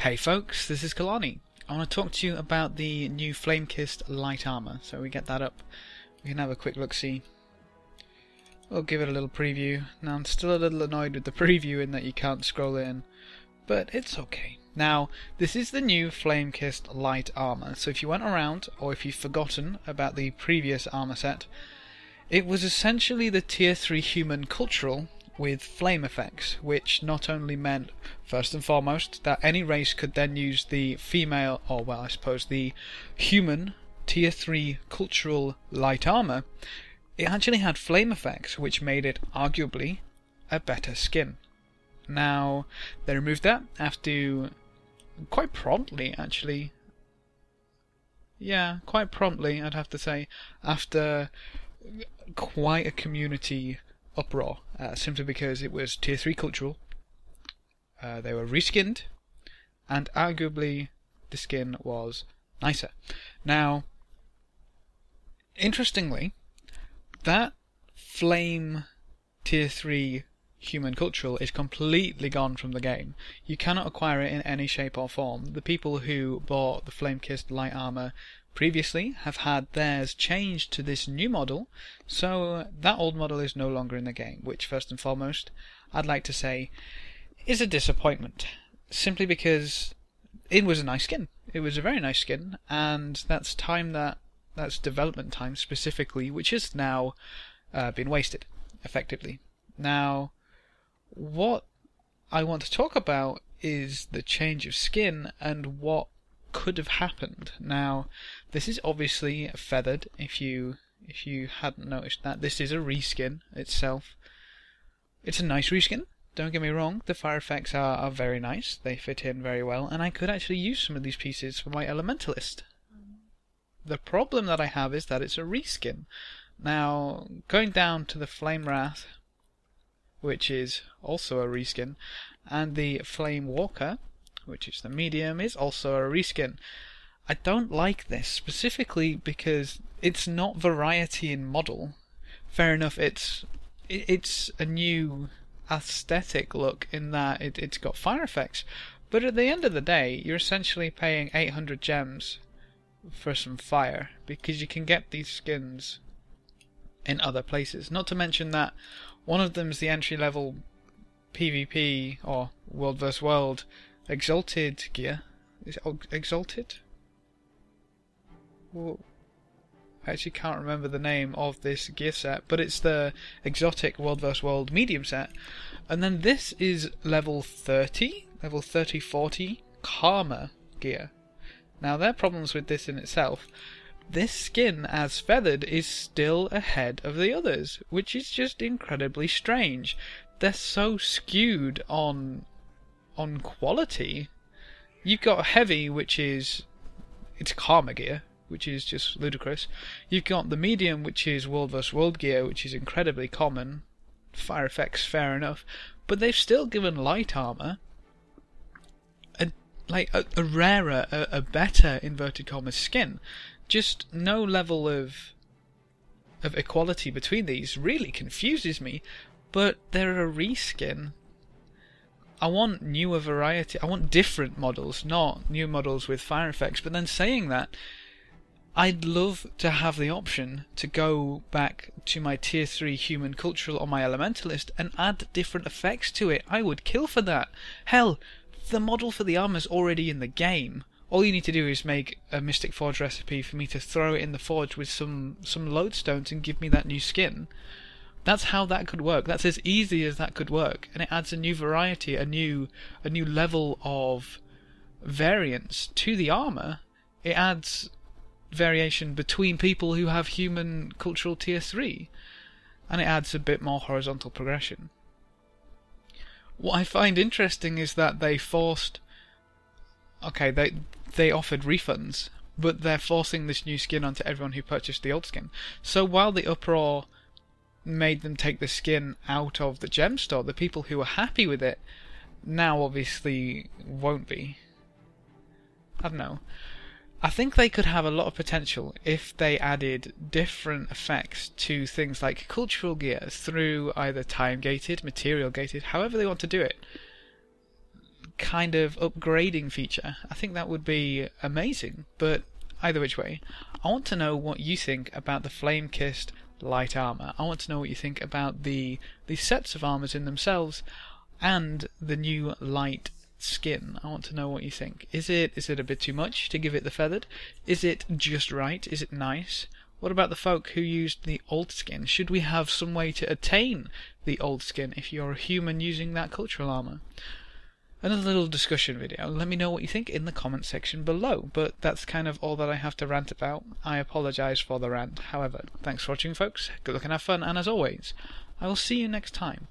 Hey folks, this is Kalani. I want to talk to you about the new Flamekissed light armor. So we get that up, we can have a quick look-see. We'll give it a little preview. Now I'm still a little annoyed with the preview in that you can't scroll in, but it's okay. Now, this is the new Flamekissed light armor, so if you went around, or if you've forgotten about the previous armor set, it was essentially the tier 3 human cultural with flame effects, which not only meant, first and foremost, that any race could then use the female, or well I suppose the human tier 3 cultural light armor, it actually had flame effects, which made it arguably a better skin. Now, they removed that after quite promptly, actually. Yeah, quite promptly, I'd have to say, after quite a community uproar, simply because it was tier 3 cultural. They were reskinned, and arguably the skin was nicer. Now, interestingly, that flame tier 3 human cultural is completely gone from the game. You cannot acquire it in any shape or form. The people who bought the Flamekissed light armor previously have had theirs changed to this new model, so that old model is no longer in the game, which first and foremost I'd like to say is a disappointment, simply because it was a nice skin. It was a very nice skin, and that's development time specifically, which has now been wasted effectively. Now, what I want to talk about is the change of skin and what could have happened. Now, this is obviously feathered, if you hadn't noticed that. This is a reskin itself. It's a nice reskin, don't get me wrong. The fire effects are very nice, they fit in very well, and I could actually use some of these pieces for my elementalist. The problem that I have is that it's a reskin. Now, going down to the Flame Wrath, which is also a reskin, and the Flame Walker, which is the medium, is also a reskin. I don't like this, specifically because it's not variety in model. Fair enough, it's a new aesthetic look in that it's got fire effects, but at the end of the day, you're essentially paying 800 gems for some fire, because you can get these skins in other places. Not to mention that one of them's the entry level PvP or World vs World Exalted gear. Is it Exalted? Well, I actually can't remember the name of this gear set, but it's the exotic World vs World medium set. And then this is level 30, level 30-40 Karma gear. Now, there are problems with this in itself. This skin, as feathered, is still ahead of the others, which is just incredibly strange. They're so skewed on quality. You've got heavy, which is it's Karma gear, which is just ludicrous. You've got the medium, which is World vs World gear, which is incredibly common. Fire effects, fair enough, but they've still given light armor a rarer, a better inverted commas skin. Just no level of equality between these really confuses me, but they're a reskin. I want newer variety, I want different models, not new models with fire effects. But then saying that, I'd love to have the option to go back to my tier 3 human cultural on my elementalist and add different effects to it. I would kill for that. Hell, the model for the armor's already in the game. All you need to do is make a Mystic Forge recipe for me to throw it in the forge with some lodestones and give me that new skin. That's how that could work. That's as easy as that could work, and it adds a new variety, a new level of variance to the armor. It adds variation between people who have human cultural tier 3, and it adds a bit more horizontal progression. What I find interesting is that they offered refunds, but they're forcing this new skin onto everyone who purchased the old skin. So while the uproar made them take the skin out of the gem store, the people who were happy with it now obviously won't be. I don't know. I think they could have a lot of potential if they added different effects to things like cultural gear through either time gated, material gated, however they want to do it. kind of upgrading feature. I think that would be amazing, but either which way, I want to know what you think about the Flamekissed light armor. I want to know what you think about the sets of armors in themselves and the new light skin. I want to know what you think. Is it a bit too much to give it the feathered? Is it just right? Is it nice? What about the folk who used the old skin? Should we have some way to attain the old skin if you're a human using that cultural armor? Another little discussion video. Let me know what you think in the comment section below. But that's kind of all that I have to rant about. I apologise for the rant. However, thanks for watching, folks. Good luck and have fun, and as always, I will see you next time.